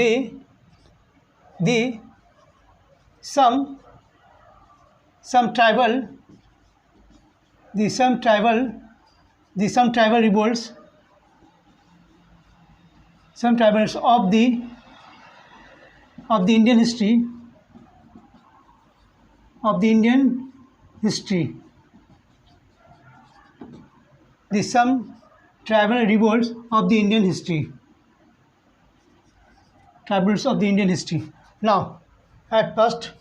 the the some tribal some tribal revolts, some tribals of the Indian history, the some tribal revolts of the Indian history, Now, at first,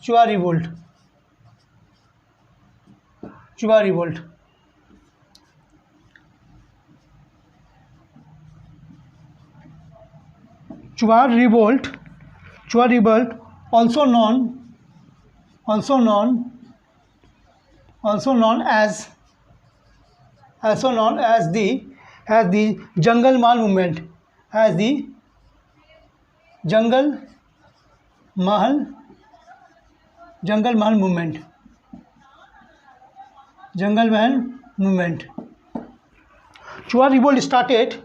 Chuar revolt. Chuar revolt. Chuar revolt, also known as the Jungle Mahal movement, Jungle Mahal movement. Chuar revolt started.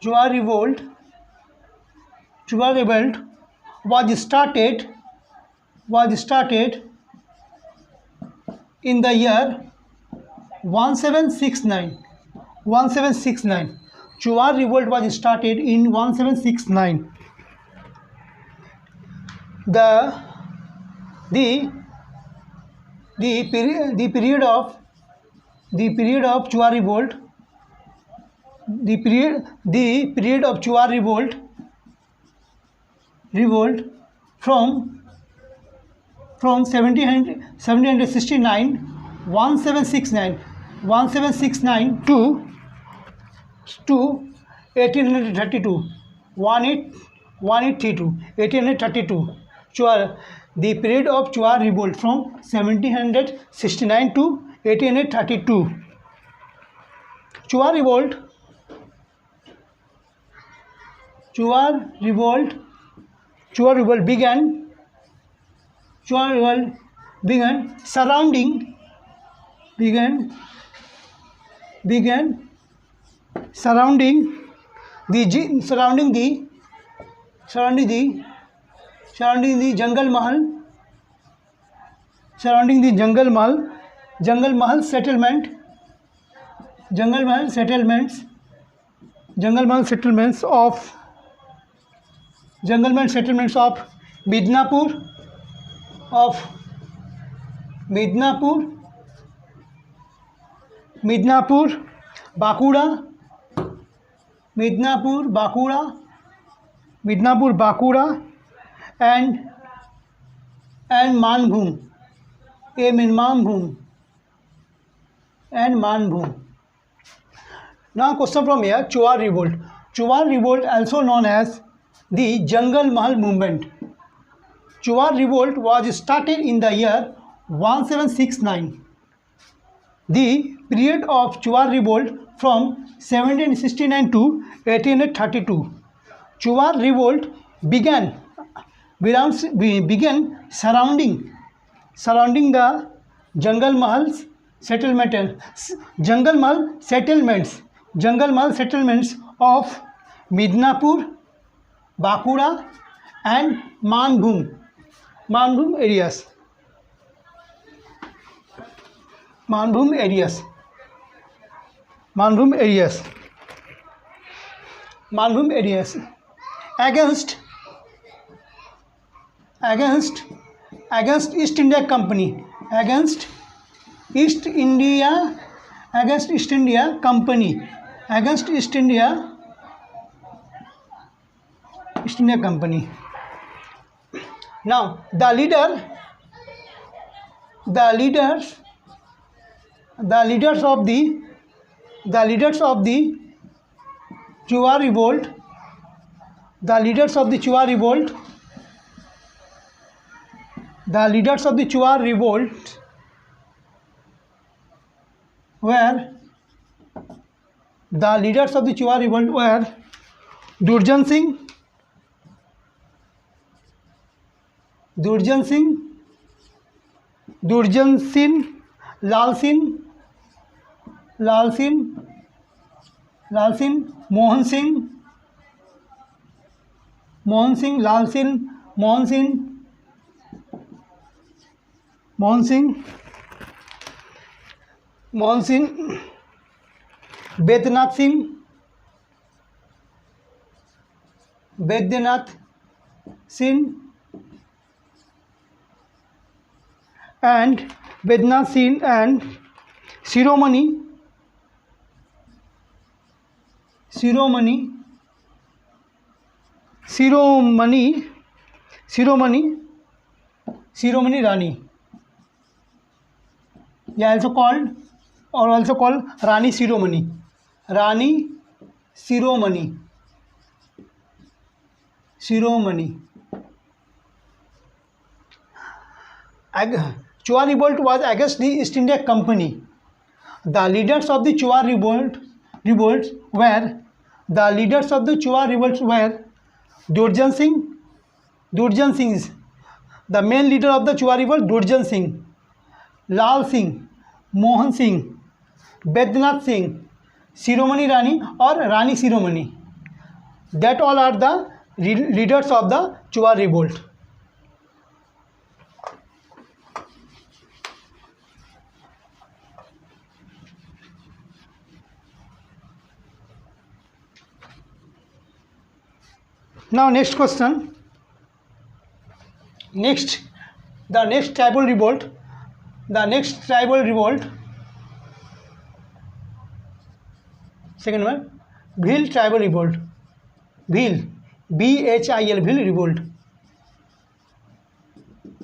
Chuar revolt was started in the year 1769. Chuar revolt was started in 1769. The period of Chuar revolt. The period of Chuar revolt from 1769 to 1832 1832. The period of Chuar revolt from 1769 to 1832. Chuar revolt began surrounding the Jungle Mahal settlements of Midnapur, Bakura, and Manbhum. Now, question from here: Chuar revolt, also known as the Jungle Mahal movement. Chuar revolt was started in the year 1769. The period of Chuar revolt from 1769 to 1832. Chuar revolt began surrounding the Jungle Mahal settlements of Midnapur, Bakura, and Manbhum areas. Against East India Company. Against East India Company. Now, the leaders of the Chuar revolt. The leaders of the Chuar revolt were Durjan Singh, Lal Singh, Lal Singh, Mohan Singh, Mohan Singh, Lal Singh, Mohan Singh, Mohan Singh, Mohan Singh, Baidyanath Singh, Baidyanath Singh and Vednath Singh and Shiromani, Shiromani, Shiromani, Shiromani, Shiromani Rani. Yeah, also called Rani Shiromani, Rani Shiromani, Shiromani. Chua revolt was against the East India Company. The leaders of the Chua revolts were Durjan Singh. Durjan Singh is the main leader of the Chua revolt. Durjan Singh, Lal Singh, Mohan Singh, Vednath Singh, Shiromani Rani or Rani Shiromani. That all are the leaders of the Chua revolt. Now next question. The next tribal revolt. Second one, Bhil tribal revolt. Bhil, B-H-I-L, Bhil revolt.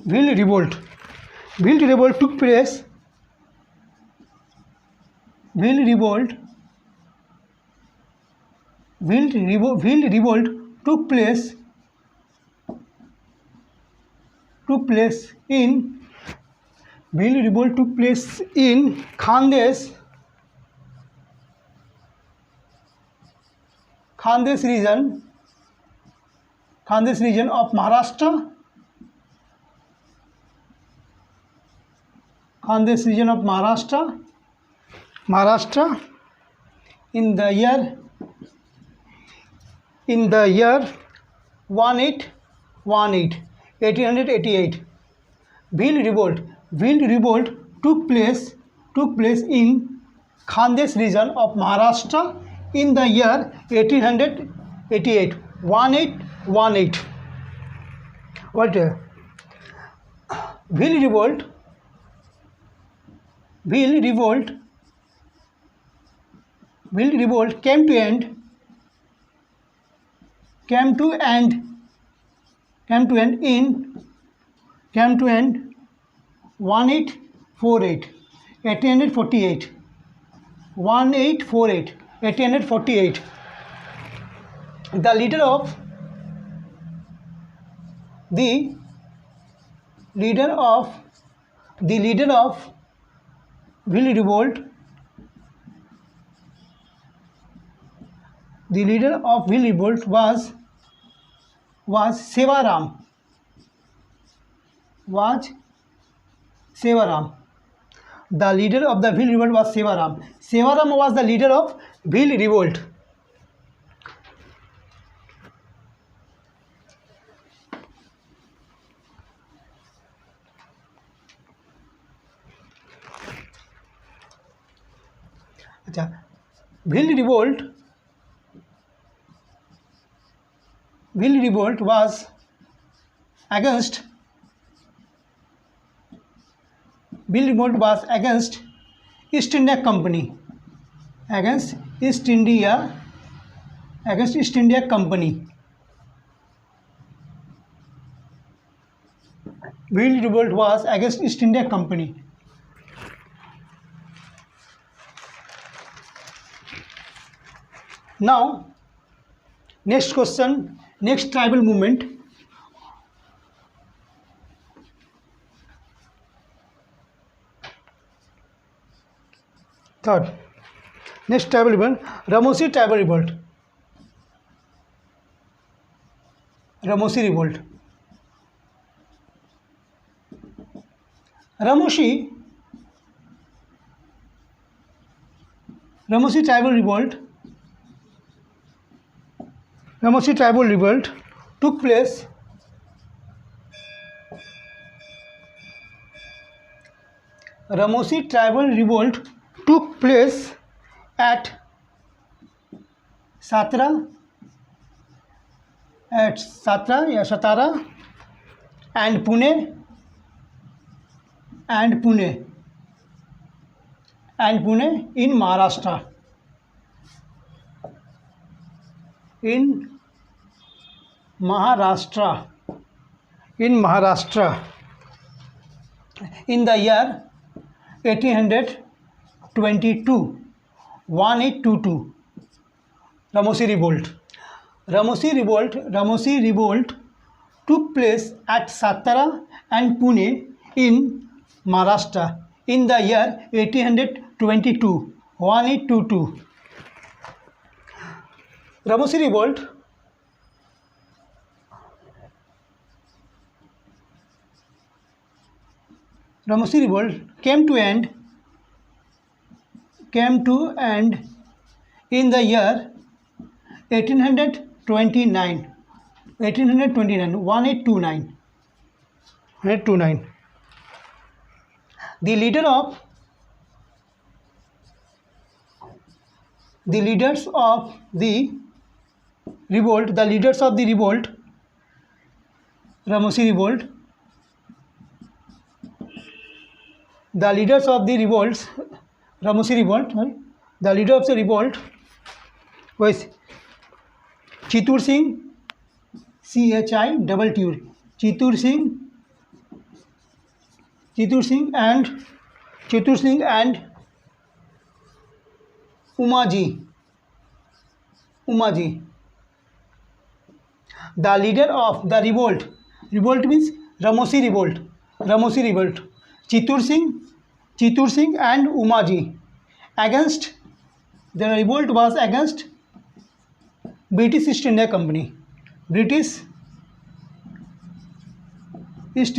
Bhil revolt took place. Bhil revolt took place in Khandesh region of Maharashtra. Khandesh region of Maharashtra in the year 1888. Bhil revolt took place in Khandesh region of Maharashtra in the year 1888. 1818. What? Bhil revolt came to end in 1848. 1848. The leader of Bhil revolt was Sevaram. The leader of the Bhil revolt was Sevaram. Sevaram was the leader of Bhil revolt. Bhil revolt was against East India Company. Against East India Company. Bhil revolt was against East India Company. Now, next question, next tribal movement. Third, next tribal revolt, Ramosi tribal revolt. Ramosi revolt. Ramosi tribal revolt Ramosi tribal revolt took place at Satara and Pune in Maharashtra. In Maharashtra in the year 1822, 1822. Ramosi Revolt took place at Satara and Pune in Maharashtra in the year 1822, 1822. Ramosi Revolt came to end in the year 1829, 1829. The leaders of the revolt, Ramosi Revolt, the leader of the revolt was Chitur Singh, Chitur Singh and Umaji. The leader of the revolt means Ramosi Revolt. Chitur Singh and Umaji. The revolt was against British East India Company. British East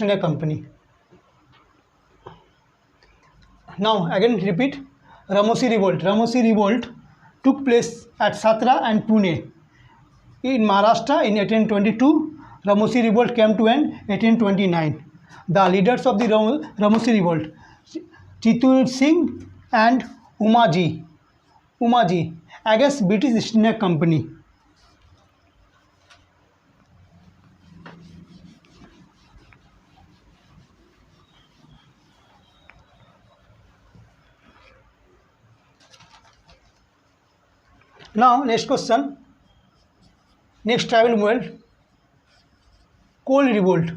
India Company. Now again repeat. Ramosi Revolt took place at Satara and Pune in Maharashtra in 1822. Ramosi Revolt came to end 1829. The leaders of the Ramosi Revolt, Chitur Singh and Umaji against British East India Company. Now next question. Next tribal movement, Coal Revolt.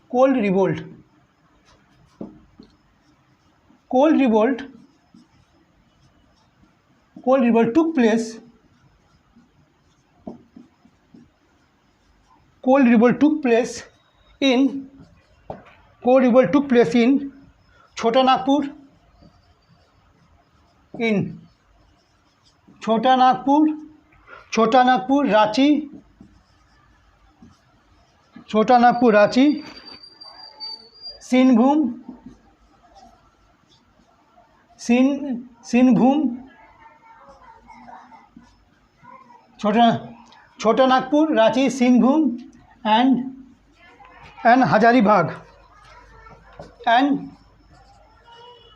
Coal Revolt took place. In Chota Nagpur, Ranchi, Sinbhum, Chota Nagpur, Ranchi, Sinbhum and Hazaribagh and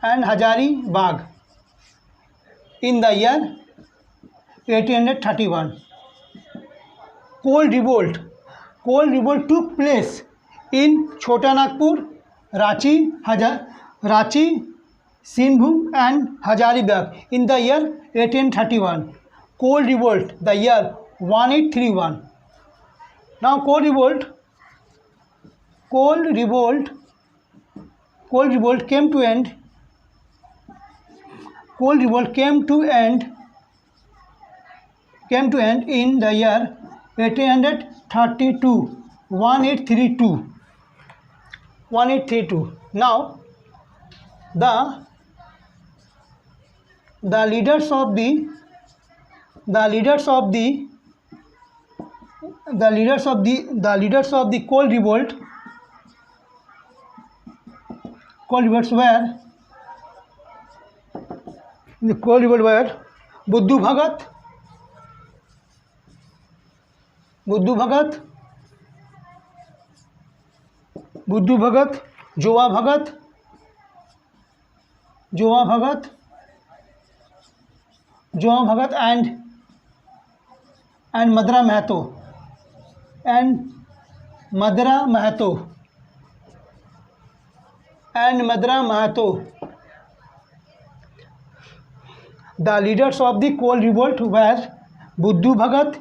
Hazaribagh in the year 1831. Coal Revolt took place in Chota Nagpur, Ranchi, Sinbhum and Hazaribagh in the year 1831. Coal Revolt, the year 1831. Now Coal Revolt came to end. In the year 1832, 1832. Now the leaders of the Coal Revolt Coal revolts were the coal revolt were Buddhu Bhagat, Buddhu Bhagat, Buddhu Bhagat, Joa Bhagat, Joa Bhagat, Joa Bhagat and Madra Mahato and Madra Mahato and Madra Mahato. The leaders of the coal revolt were Buddhu Bhagat,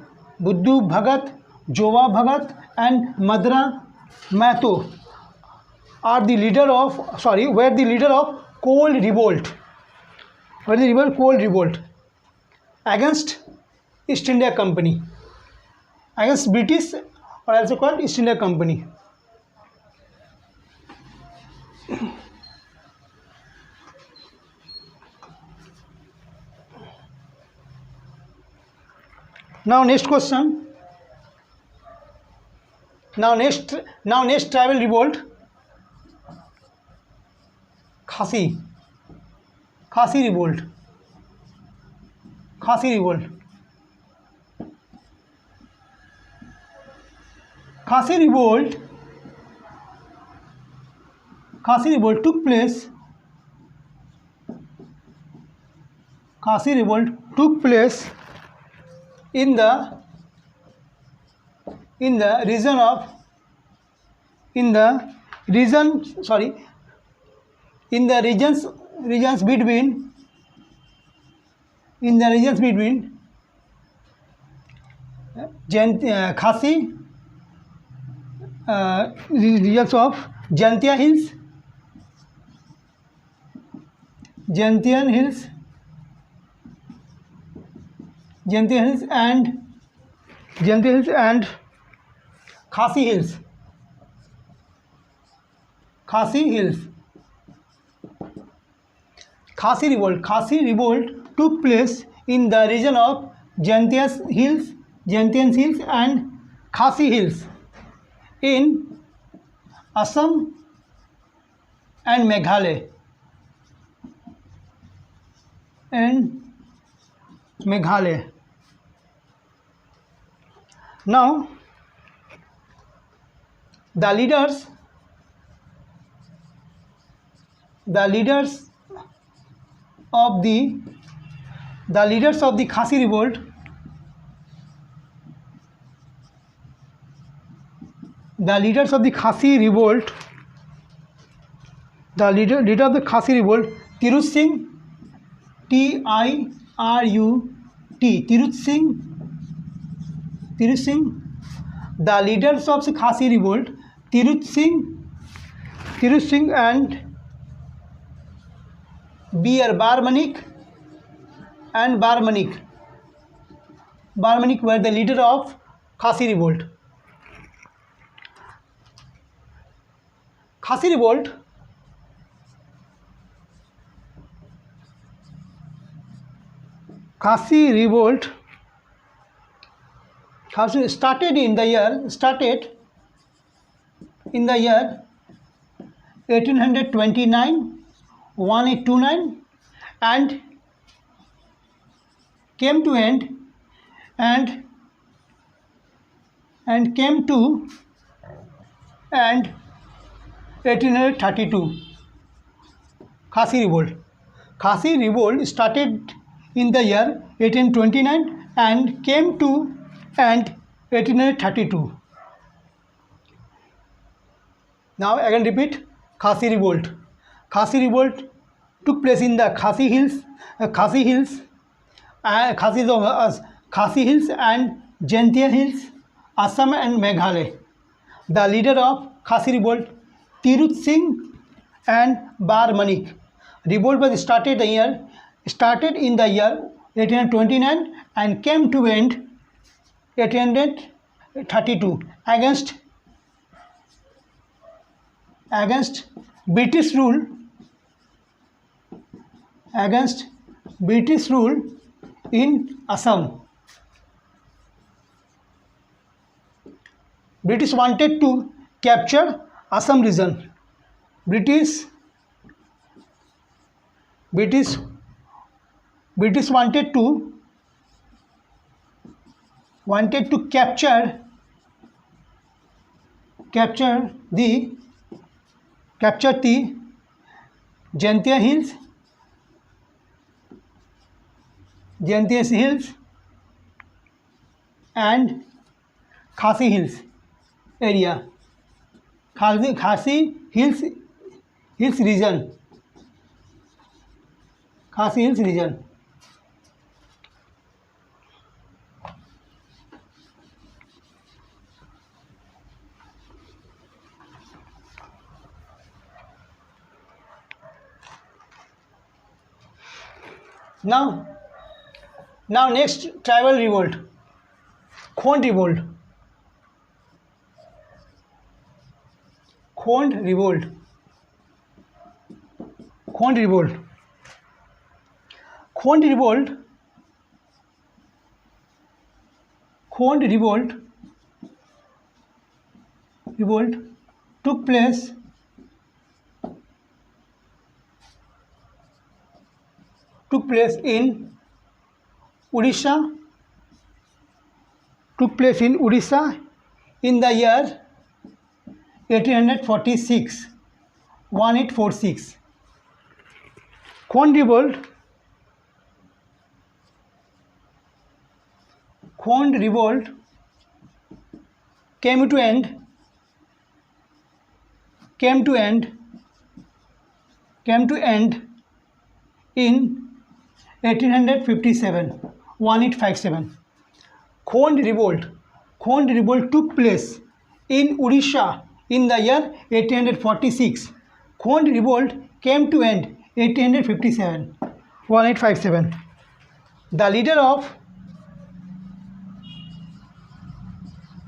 Joa Bhagat and Madra Mahato are the leader of were the leader of coal revolt. Were the rebel coal revolt against East India Company, against British, or also called East India Company. Now next question. Now next tribal revolt. Khasi revolt. Khasi revolt. Khasi revolt took place. Khasi revolt took place in the regions between Khasi, regions of Jantia Hills, and Khasi Hills. Khasi revolt took place in the region of Jantian Hills and Khasi Hills in Assam and Meghalaya. Now the leaders of the Khasi revolt, the leader of the Khasi revolt, Tirut Singh, T-I-R-U-T, Tirut Singh. The leaders of the Khasi revolt, Tirut Singh and B.R. Barmanik were the leader of Khasi revolt. Khasi revolt started in the year 1829, 1829 and came to end 1832. Khasi revolt started in the year 1829 and came to end 1832. Now again repeat. Khasi revolt took place in the Khasi Hills and Jantia Hills, Assam and Meghalaya. The leader of Khasi revolt, Tirut Singh and Barmanik. Revolt was started in the year 1829 and came to end 1832 against British rule in Assam. British wanted to capture Assam region. British British wanted to capture the Jantia Hills and Khasi Hills area. Khasi Hills region. Khasi Hills region. Now next tribal revolt, Khond revolt. Khond revolt. Khond revolt. Khond revolt. Khond revolt. Revolt took place in Odisha. Took place in Odisha in the year 1846. 1846. Khond revolt came to end in 1857. 1857. Khond revolt took place in Odisha in the year 1846. Khond revolt came to end 1857. 1857. The leader of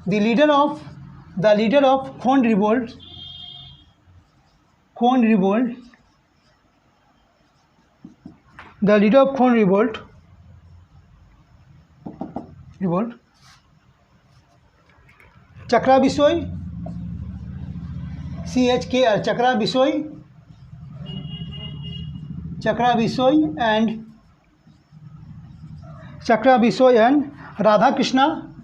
Khond revolt. The leader of Khond revolt. Chakra Bisoi, CHKR, Chakra Bisoi and Radha Krishna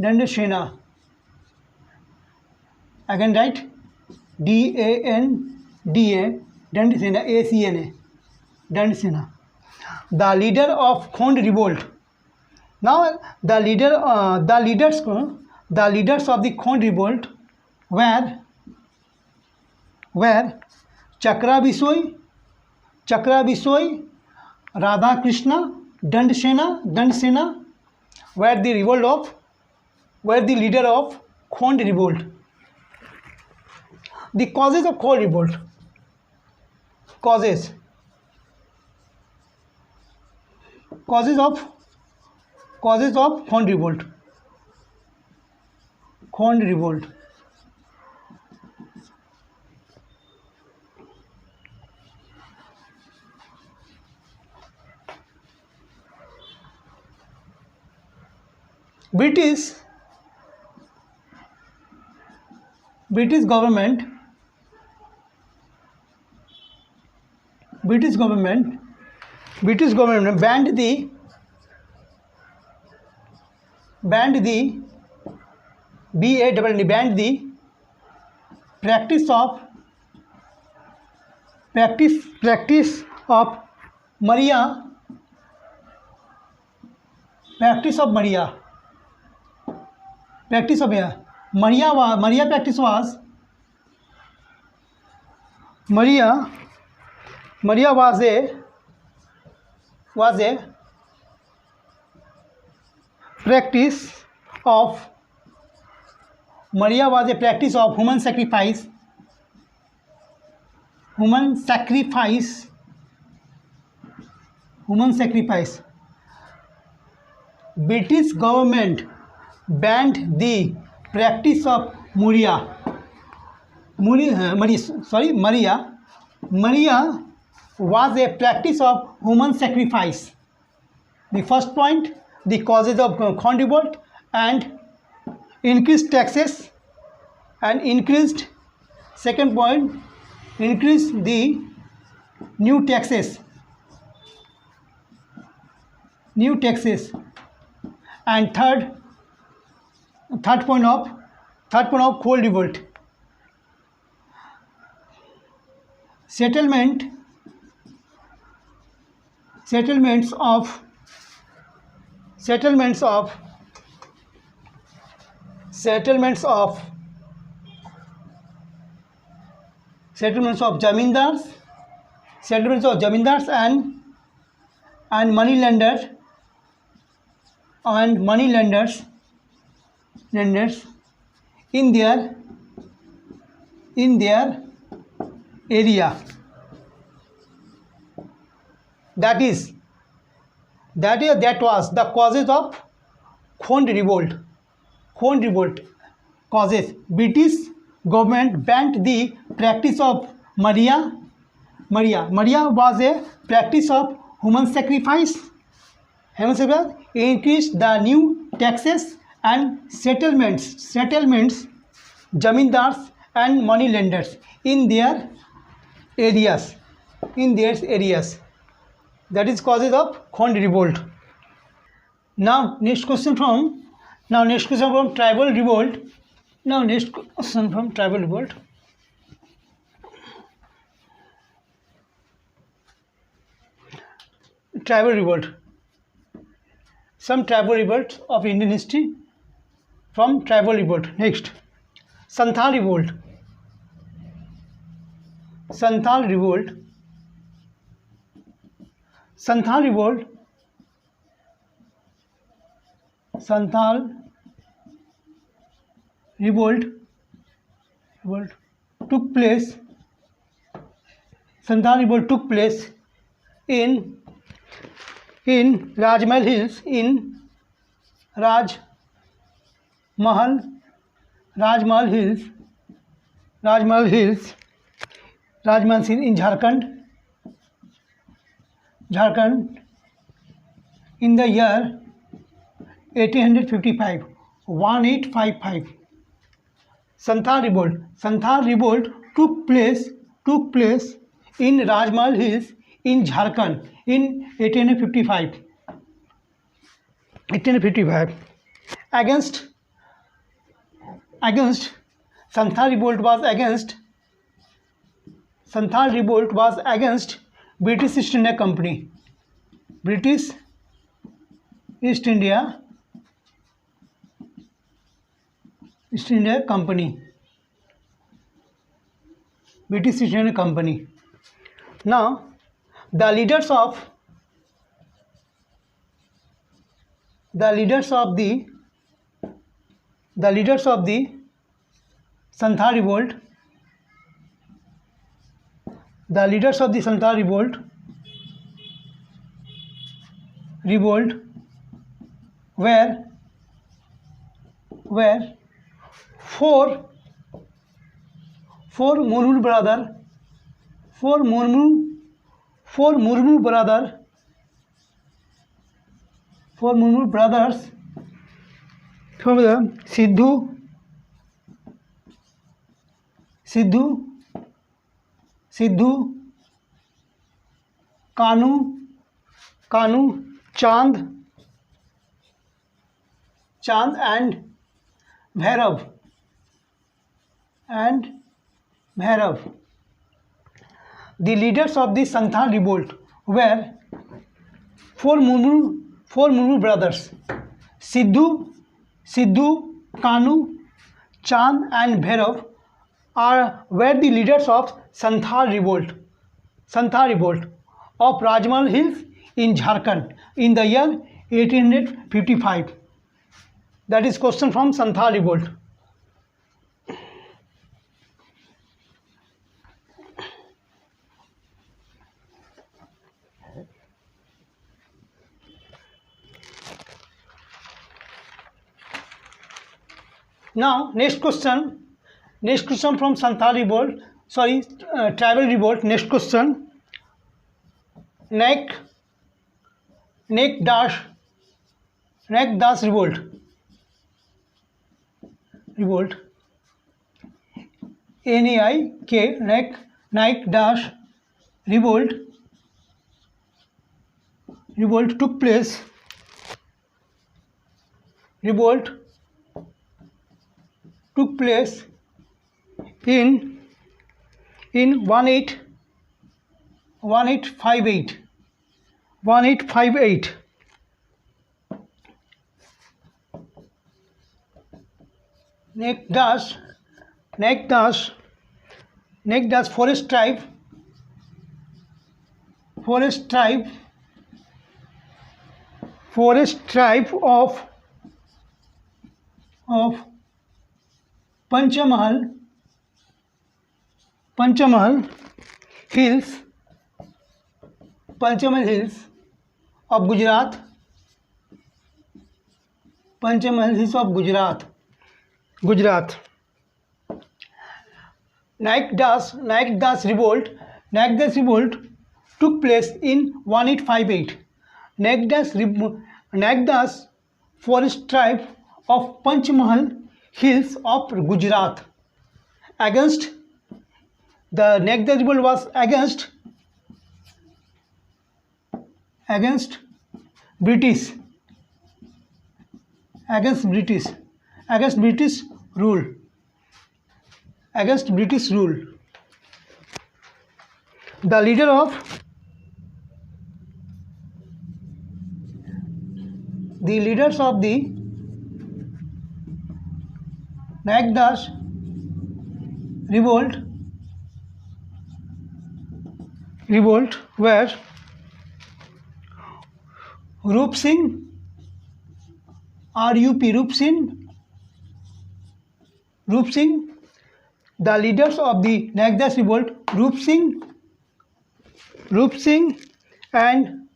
Dandasena. Again write DANDA, Dandasena, ACNA, Dandasena. The leader of Khond revolt. Now the leaders of the Khond revolt were Chakra Bisoi, Radha Krishna, Dandasena were the leader of Khond revolt. The causes of Khond revolt. Causes of Khond revolt. British government banned the practice of Maria. Maria practice was a practice of human sacrifice. British government banned the practice of Maria was a practice of human sacrifice. The first point, the causes of Khon revolt and increased taxes and increased. Second point, increase the new taxes, and third point of Khol revolt. Settlements of zamindars and moneylenders in their area. That was the causes of Khon revolt. Causes. British government banned the practice of Maria. Maria was a practice of human sacrifice. Increased the new taxes and settlements, zamindars and moneylenders in their areas. That is causes of Khon revolt. Now next question from tribal revolt. Tribal revolt. Some tribal revolts of Indian history from tribal revolt. Next, Santhal revolt. Santhal revolt took place. Santhal revolt took place in Rajmahal Hills. Rajmahal Hills in Jharkhand in the year 1855. 1855. Santhal revolt took place in Rajmahal Hills in Jharkhand in 1855. Against Santhal revolt was against British East India Company. British East India Company. Now, the leaders of the Santhal revolt. The leaders of the Santhal revolt were four Murmu brothers from the Sidhu, Kanu, Chand and Bhairav. The leaders of the Santhal revolt were four Murmu brothers. Sidhu, Kanu, Chand and Bhairav were the leaders of Santhal revolt of Rajmahal Hills in Jharkhand in the year 1855. That is question from Santhal revolt. Now next question from Santhal revolt, tribal revolt. Next question. neck dash revolt, NAIK, neck dash revolt took place in 1858. Neck dash forest tribe of Panchamahal Hills of Gujarat. Naik Das revolt took place in 1858. Naik Das forest tribe of Panchamahal Hills of Gujarat. Against the Naik Das revolt was against British rule. The leader of the Naik Das revolt were Rup Singh, the leaders of the Naik Das revolt, Rup Singh and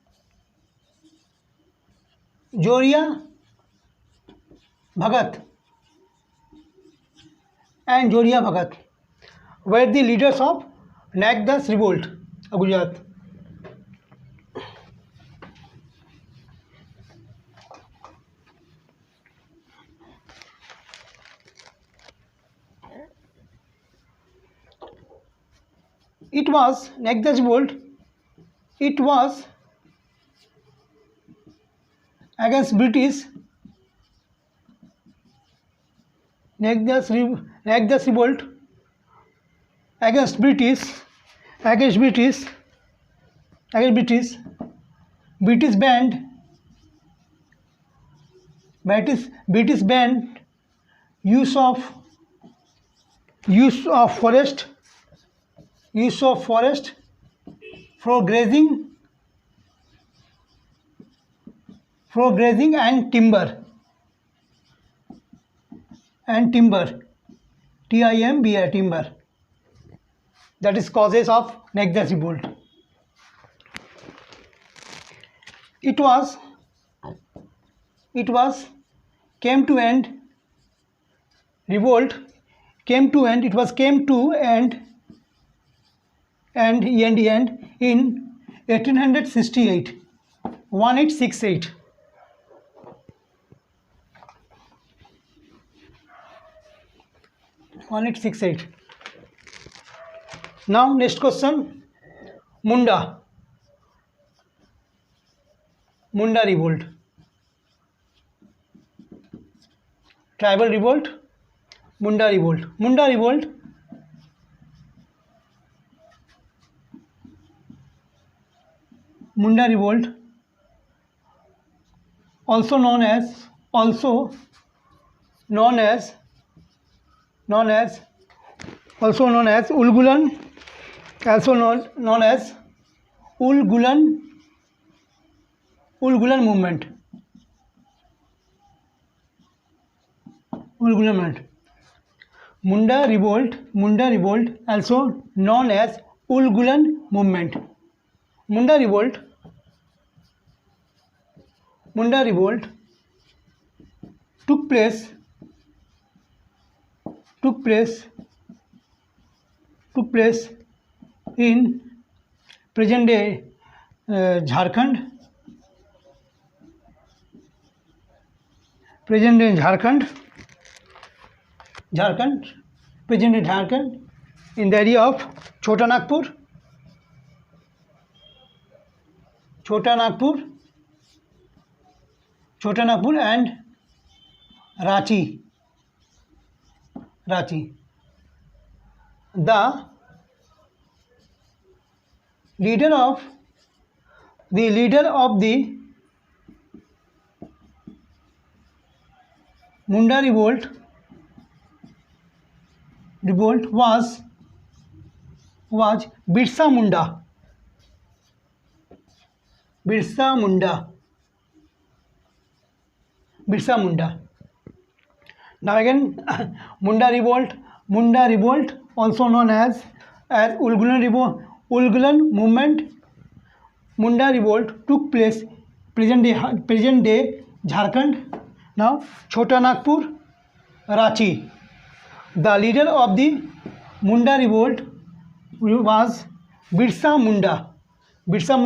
Joria Bhagat were the leaders of Naik Das revolt of Gujarat. It was Naik Das revolt. It was against British. Naik Das revolt against British. British banned use of forest for grazing and timber. Timber. That is causes of Naik Das revolt. It came to end in 1868. 1868. Now next question. Munda revolt. Tribal revolt. Munda revolt. Also known as Ulgulan, movement. Munda revolt, also known as Ulgulan movement. Munda revolt took place in present day Jharkhand present in Jharkhand, present in Jharkhand, in the area of Chota Nagpur, and Ranchi. The leader of the Munda revolt was Birsa Munda. Now again, Munda revolt, also known as Ulgulan movement. Munda revolt took place present day Jharkhand. Now Chota Nagpur, Ranchi. The leader of the Munda revolt was Birsa Munda. Birsa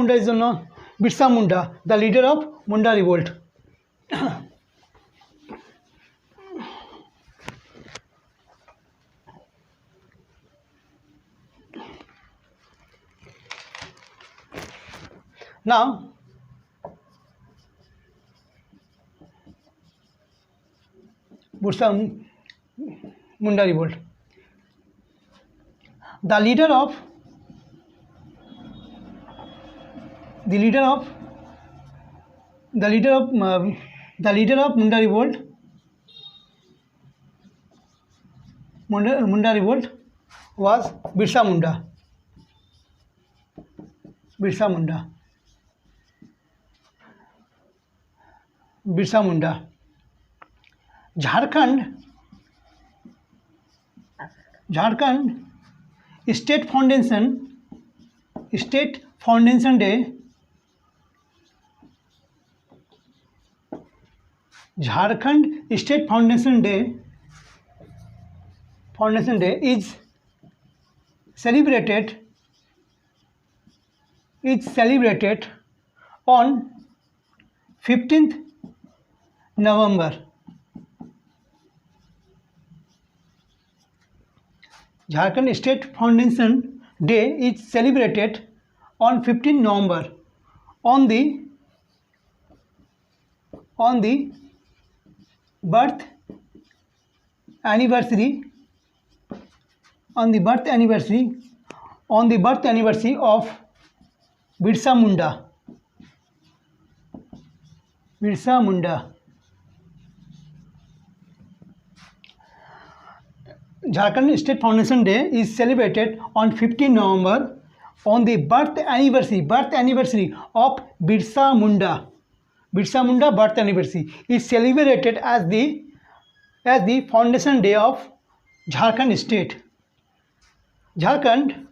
Munda, the leader of Munda revolt. Now, Birsa Munda revolt. The leader of Munda revolt was Birsa Munda. Jharkhand State Foundation Day. Jharkhand State Foundation Day is celebrated on 15th November. Jharkhand State Foundation Day is celebrated on 15 November on the birth anniversary of Birsa Munda. Jharkhand State Foundation Day is celebrated on 15 November on the birth anniversary of Birsa Munda. Birsa Munda birth anniversary is celebrated as the Foundation Day of Jharkhand State. Jharkhand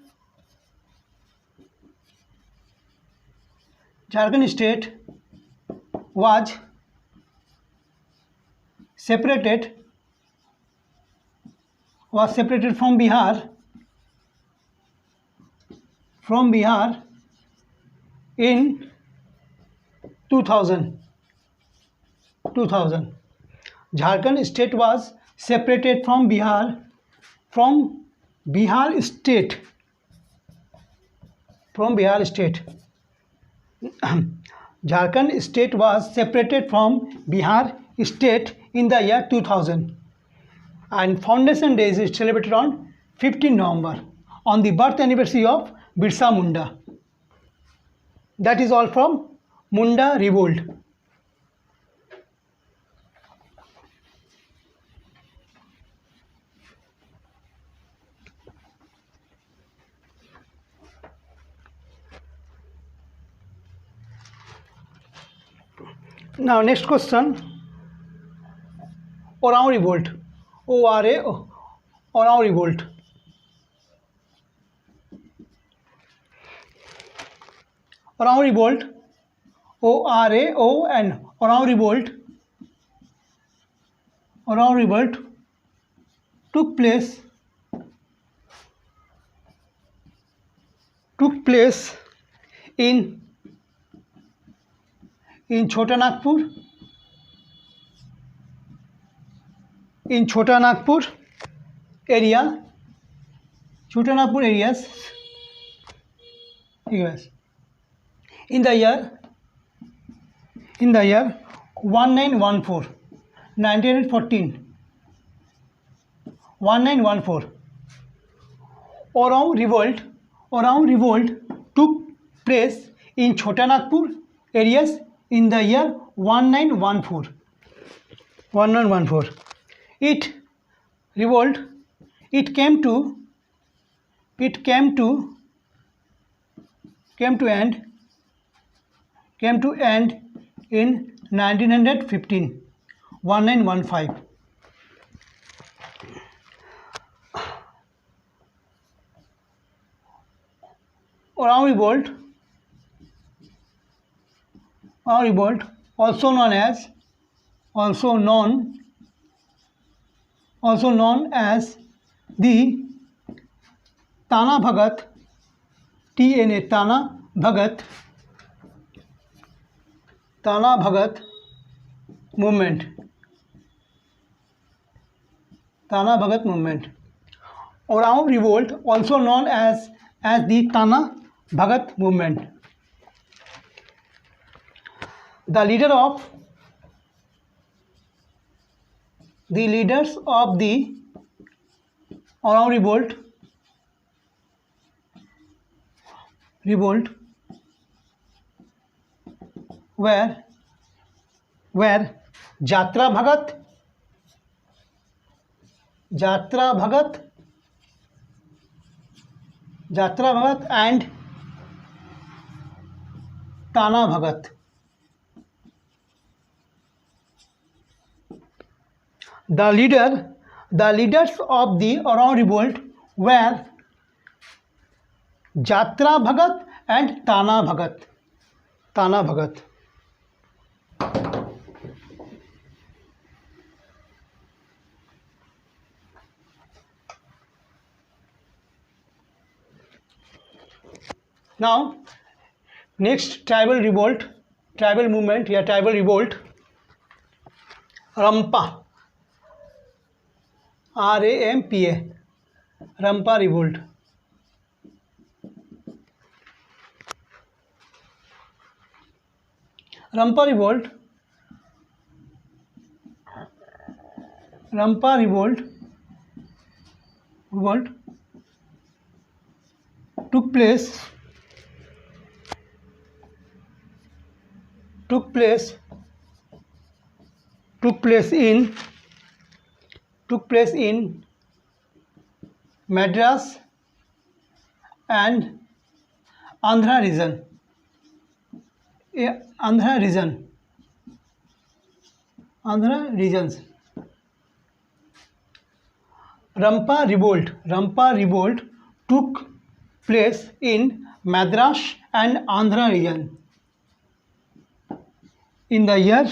State was separated from Bihar in 2000. Jharkhand State was separated from Bihar State. Jharkhand State was separated from Bihar State in the year 2000, and Foundation Day is celebrated on 15 November on the birth anniversary of Birsa Munda. That is all from Munda Revolt. Now next question, Oraon Revolt. Oraon Revolt. Oraon Revolt, O-R-A-O-N, Oraon Revolt took place in Chota Nagpur, in Chota Nagpur area. Chota Nagpur areas. Yes. In the year 1914, 1914, 1914, Oraon revolt took place in Chota Nagpur areas in the year 1914. 1914. It revolt. It came to end in 1915. 1915. Oraon revolt, also known as the Tana Bhagat, TNA, Tana Bhagat movement. Oraon revolt, also known as the Tana Bhagat movement. The leaders of the Oraon revolt were Jatra Bhagat and Tana Bhagat. The leaders of the Oraon revolt were Jatra Bhagat and Tana Bhagat. Now, next tribal movement, tribal revolt, Rampa, RAMPA, Rampa revolt. Rampa revolt took place in Madras and Andhra region. Andhra regions. Rampa revolt took place in Madras and Andhra region in the year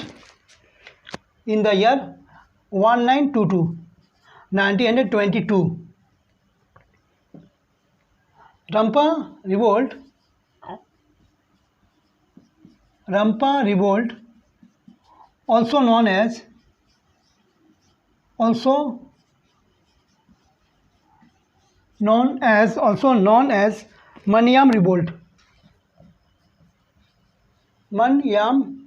1922. Rampa revolt, also known as Manyam revolt. Manyam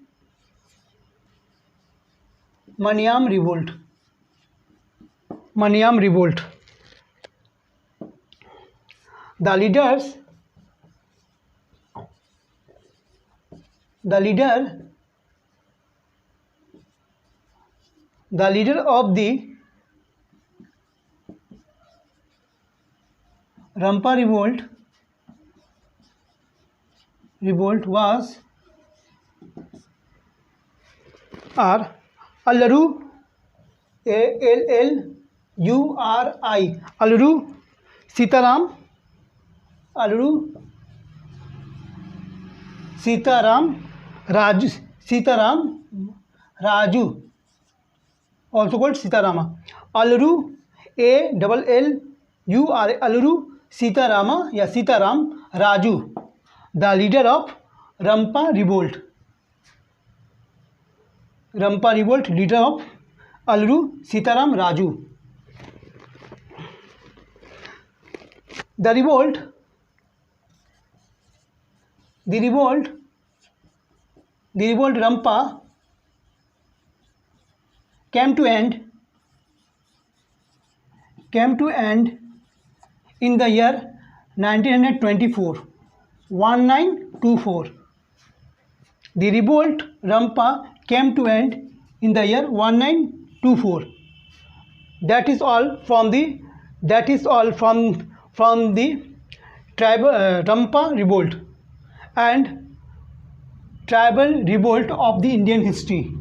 revolt. The leader of the Rampa revolt was Alluri, Alluri Sitaram Raju, also called Sitarama. Alluri, Alluri Sitarama, Sitaram Raju, the leader of Rampa revolt. Leader of Alru Sitaram Raju. The revolt Rampa came to end in the year 1924, 1924. The revolt Rampa came to end in the year 1924. That is all from the tribal Rampa revolt and tribal revolt of the Indian history.